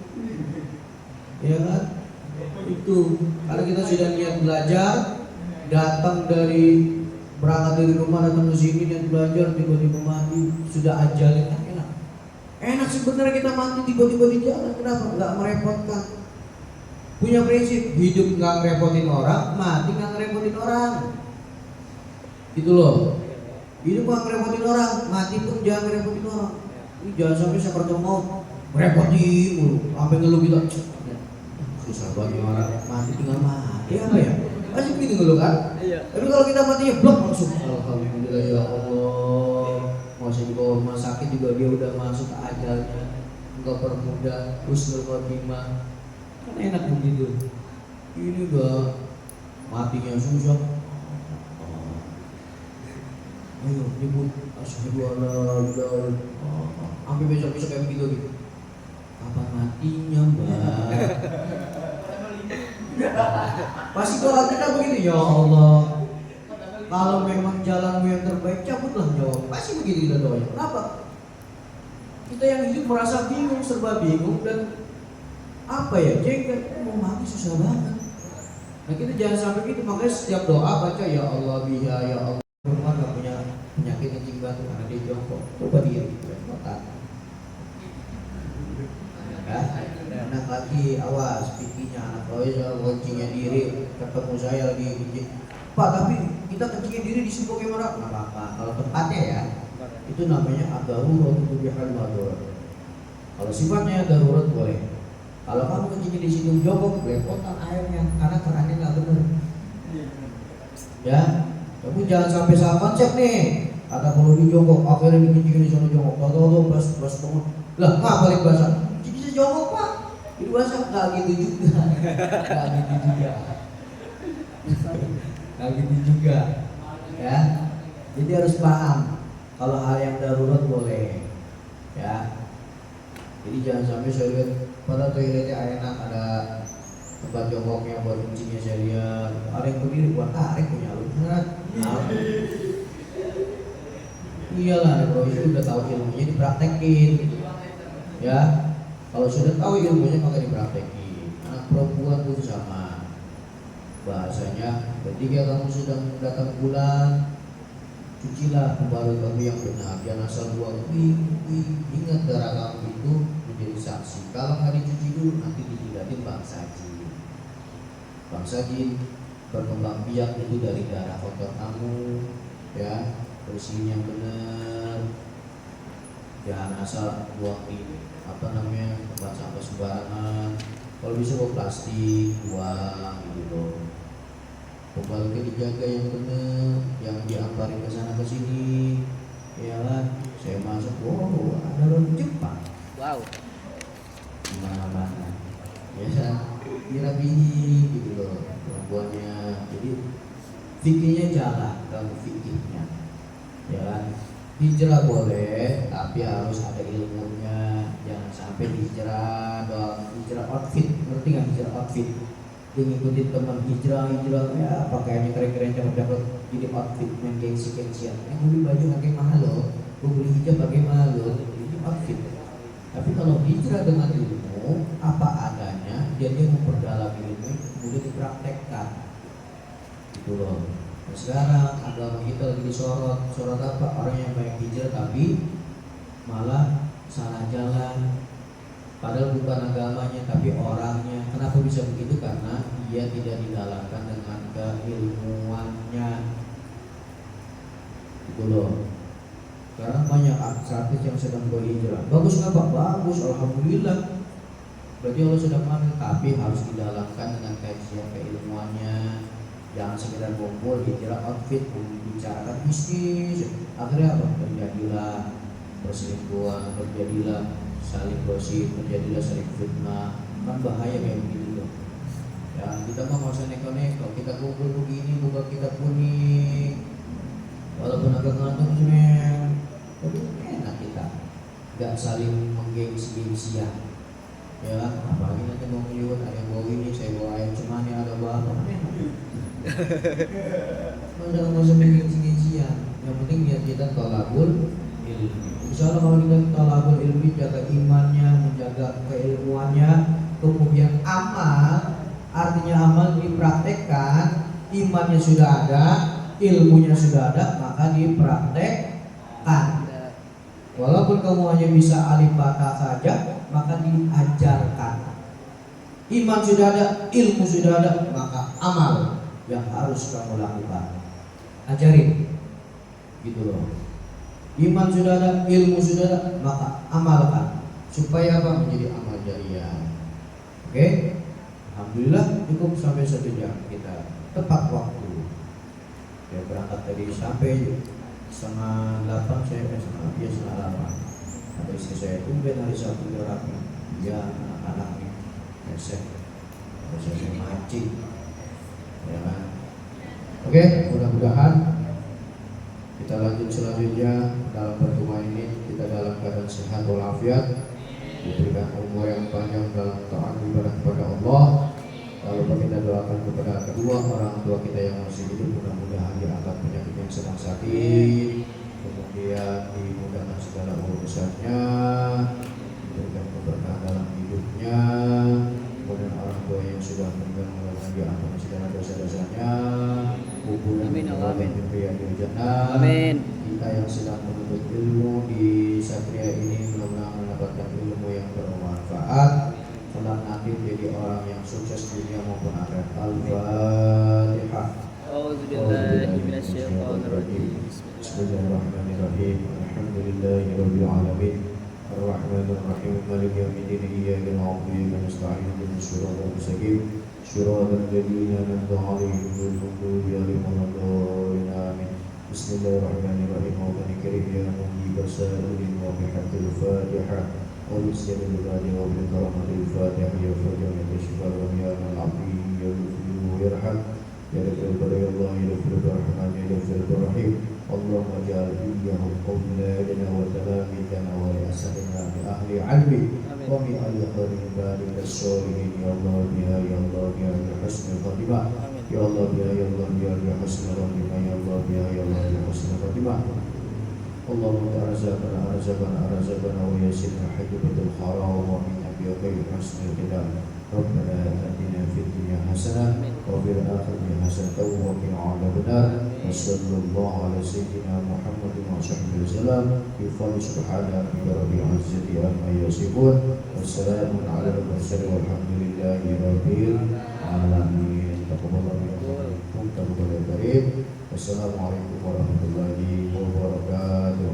Ya kan? Itu karena kita sudah niat belajar, datang dari berangkat dari rumah datang ke sini niat belajar, tiba-tiba mati, sudah ajalin kan enak. Enak sebenarnya kita mati tiba-tiba di jalan, kenapa? Nggak merepotkan. Punya prinsip hidup nggak ngerepotin orang, mati nggak ngerepotin orang. Gitu loh. Hidup nggak ngerepotin orang, mati pun jangan ngerepotin orang. Jangan sampai seperti mau merepoti mulu, sampai ngeluh kita. Susah banget orang mati tinggal mati apa ya? Masih begitu ngeluh kan? Iya. Tapi kalau kita matinya blok langsung. Alhamdulillah ya Allah. Masih di rumah sakit juga dia udah masuk ke ajalnya. Enggak permudah, husnul khotimah. Kan enak begitu. Ini udah matinya susah. Ayo nyebut asyhadu an la ilaha illallah. Sampai besok-besok kayak begitu gitu. Kapan matinya, Mbak? Pasti doa kita begitu, ya Allah. Kalau memang jalanmu yang terbaik, cabutlah nyawa. Pasti begitu kita doanya. Kenapa? Kita yang hidup merasa bingung, serba bingung dan apa ya? Jengkel, mau mati susah banget. Nah kita jangan sampai gitu. Makanya setiap doa baca ya Allah biha ya Allah. Rumah gak punya penyakit kencing batu karena dia jongkok. Coba dia gitu ya, kotak. Ya, anak lagi awas pipinya anak kalau kencingnya diri ketemu saya lagi kencing. Pak tapi kita kencingnya diri di situ gimana? Nggak apa-apa. Kalau tempatnya ya itu namanya ad-darurat tubihul madhur. Kalau sifatnya darurat boleh. Kalau kamu kencingnya di situ jongkok belepotan airnya karena kerannya nggak benar. Ya, kamu jangan sampai salah konsep nih. Ada kalau di jongkok akhirnya dikencingin di sana jongkok. Tahu pas bangun. Lah nggak balik basah. Jongkok Pak, itu bahasa nggak gitu juga, nggak gitu juga, ya. Jadi harus paham kalau hal yang darurat boleh, ya. Jadi jangan sampai saya lihat pada toiletnya enak ada tempat jongkoknya buat kencingnya saya lihat, ada yang berdiri buat tarik punya lu, iyalah kalau itu udah tahu ilmunya dipraktekin, ya. Kalau sudah tahu ilmunya maka dipraktekin. Anak perempuan pun sama. Bahasanya ketika kamu sedang datang bulan, cucilah kembali kamu yang benar. Jangan asal buang. Ingat darah kamu itu menjadi saksi. Kalau nggak dicuci dulu nanti dijilatin bangsa jin. Bangsa jin berkembang biak itu dari darah kotor kamu, ya. Bersihin yang benar. Jangan asal buang di tempat sampah sembarangan. Kalau bisa bawa plastik buang gitu. Pembaliknya dijaga yang benar, yang diantarin ke sana ke sini, ya kan? Saya masuk, wow ada orang Jepang. Wow. Mana-mana, ya kan? Dirapihi gitu loh perempuannya. Jadi fikirnya jalan dalam fikirnya, ya kan? Hijrah boleh, tapi harus ada ilmunya. Jangan sampai hijrah outfit, ngerti nggak hijrah outfit? Dia ngikutin teman hijrah ya pakaiannya keren-keren cakep-cakep jadi outfit main gengsi-gengsian. Beli baju pakai mahal loh, beli hijab pakai mahal loh, ini outfit. Tapi kalau hijrah dengan ilmu apa adanya, dia memperdalam ilmu kemudian dipraktekkan. Gitu loh. Nah, sekarang agama kita lagi disorot apa? Orang yang banyak hijrah tapi malah salah jalan. Padahal bukan agamanya tapi orangnya. Kenapa bisa begitu? Karena ia tidak didalamkan dengan keilmuannya. Gitu loh. Sekarang banyak artis yang sedang berhijrah. Bagus nggak Pak? Bagus, alhamdulillah. Berarti Allah sedang mengambil, tapi harus didalamkan dengan kajian keilmuannya. Jangan sekedar kumpul hijrah outfit, membicarakan bisnis. Akhirnya apa? Terjadilah perselingkuhan, terjadilah saling gosip, terjadilah saling fitnah. Kan bahaya kayak begitu loh. Ya kita mah nggak usah neko-neko. Kita kumpul begini, buka kitab kuning. Walaupun agak ngantuk sebenarnya, tapi enak kita. Gak saling menggengsi-gengsian. Ya, apalagi nanti mau ngeliwat ada yang bawa ini, saya bawa ayam cemani, ada bawa apa? Udah nggak usah menggengsi-gengsian. Yang penting niat kita tolabul ilmi. Insya Allah kalau kita tolabul ilmi, jaga imannya, menjaga keilmuannya, kemudian amal, artinya amal dipraktekkan, imannya sudah ada, ilmunya sudah ada, maka dipraktekkan. Walaupun kamu hanya bisa alif bata saja, maka diajarkan. Iman sudah ada, ilmu sudah ada, maka amal yang harus kamu lakukan. Ajarin. Gitu loh. Iman sudah ada, ilmu sudah ada, maka amalkan. Supaya apa? Menjadi amal jariah. Oke? Alhamdulillah cukup sampai 1 jam kita tepat waktu. Ya berangkat tadi sampai 7:30 saya setengah 8. Ada istri saya tumben hari Sabtu rapi. Dia anak-anak nih mesek. Saya mancing. Ya kan? Oke, mudah-mudahan kita lanjut selanjutnya dalam pertemuan ini. Kita dalam keadaan sehat walafiat, diberikan umur yang panjang dalam taat ibadah kepada Allah. Lalu kita doakan kepada kedua orang tua kita yang masih hidup, mudah-mudahan diangkat penyakit yang sedang sakit, kemudian dimudahkan segala urusannya, diberikan keberkahan dalam hidupnya. Kemudian orang tua yang sudah meninggal, mudah-mudahan diampuni segala dosa-dosanya, kuburan Allah yang di jannah. Amin. Kita yang sedang menuntut ilmu di Satria ini, mudah-mudahan mendapatkan ilmu yang bermanfaat, kelak nanti menjadi orang yang sukses dunia maupun akhirat. Al-Fatihah. Bismillahirrahmanirrahim. Alhamdulillahirabbil alamin. Ar-Rahmanir Rahim. Maliki yaumiddin. Iyyaka na'budu wa iyyaka nasta'in. Ihdinas siratal mustaqim. Shiratal ladzina an'amta 'alaihim ghairil maghdubi 'alaihim waladdallin. Amin. Bismillahirrahmanirrahim. Wa karim ya mujibas sa'ilin wa bihaqqil Fatihah. ولسر العباد وبكرامة الفاتح يا فرجا يشفى يا العظيم يغفر ويرحم يا رب يا الله يا رب الرحمن يا رب الرحيم اللهم اجعل إياهم أولادنا وتلاميذنا ورئاستنا بأهل علمك ومن أهل عبادك الصالحين يا الله بها يا الله بها بحسن الخاتمة يا الله بها يا الله بها بحسن الخاتمة يا الله بها يا الله بحسن الخاتمة اللهم أرزقنا ويسرنا حجبة الحرام ومن بخير حسن الختام ربنا آتنا في الدنيا حسنة وفي الآخرة حسنة وقنا عذاب النار وصلى الله على سيدنا محمد وصحبه وسلم بفضل سبحان ربك رب العزة عما يصفون والسلام على المرسلين والحمد لله رب العالمين. تقبل منكم تقبل كريم. Wassalamualaikum warahmatullahi wabarakatuh.